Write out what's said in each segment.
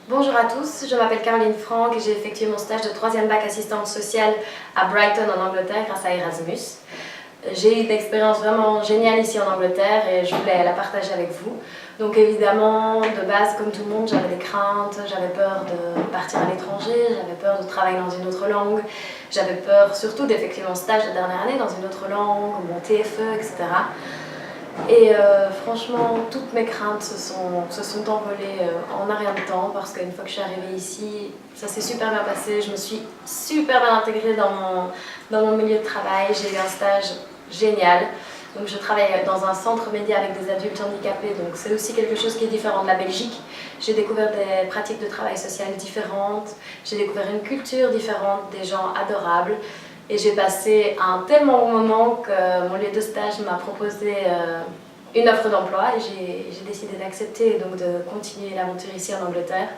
Bonjour à tous, je m'appelle Caroline Franck et j'ai effectué mon stage de 3e bac assistante sociale à Brighton en Angleterre grâce à Erasmus. J'ai eu une expérience vraiment géniale ici en Angleterre et je voulais la partager avec vous. Donc évidemment, de base, comme tout le monde, j'avais des craintes, j'avais peur de partir à l'étranger, j'avais peur de travailler dans une autre langue, j'avais peur surtout d'effectuer mon stage de dernière année dans une autre langue, mon TFE, etc. Et franchement, toutes mes craintes se sont envolées en un rien de temps parce qu'une fois que je suis arrivée ici, ça s'est super bien passé. Je me suis super bien intégrée dans mon milieu de travail. J'ai eu un stage génial. Donc je travaille dans un centre média avec des adultes handicapés, donc c'est aussi quelque chose qui est différent de la Belgique. J'ai découvert des pratiques de travail social différentes, j'ai découvert une culture différente, des gens adorables. Et j'ai passé un tellement bon moment que mon lieu de stage m'a proposé une offre d'emploi et j'ai décidé d'accepter et donc de continuer l'aventure ici en Angleterre.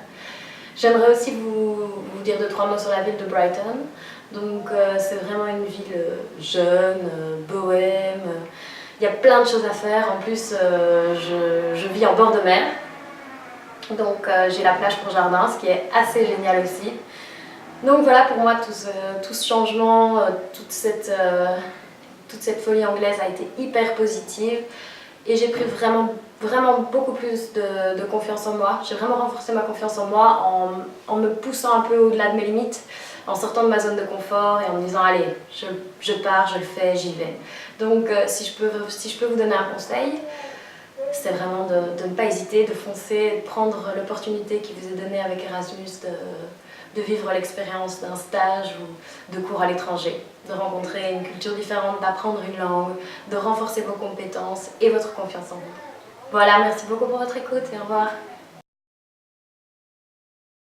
J'aimerais aussi vous dire 2-3 mots sur la ville de Brighton. Donc c'est vraiment une ville jeune, bohème. Il y a plein de choses à faire. En plus, je vis en bord de mer. Donc j'ai la plage pour jardin, ce qui est assez génial aussi. Donc voilà, pour moi, tout ce changement, toute cette folie anglaise a été hyper positive et j'ai pris vraiment beaucoup plus de confiance en moi. J'ai vraiment renforcé ma confiance en moi en me poussant un peu au-delà de mes limites, en sortant de ma zone de confort et en me disant allez, je pars, je le fais, j'y vais. Donc si je peux vous donner un conseil, c'est vraiment de ne pas hésiter, de foncer, de prendre l'opportunité qui vous est donnée avec Erasmus de vivre l'expérience d'un stage ou de cours à l'étranger, de rencontrer une culture différente, d'apprendre une langue, de renforcer vos compétences et votre confiance en vous. Voilà, merci beaucoup pour votre écoute et au revoir.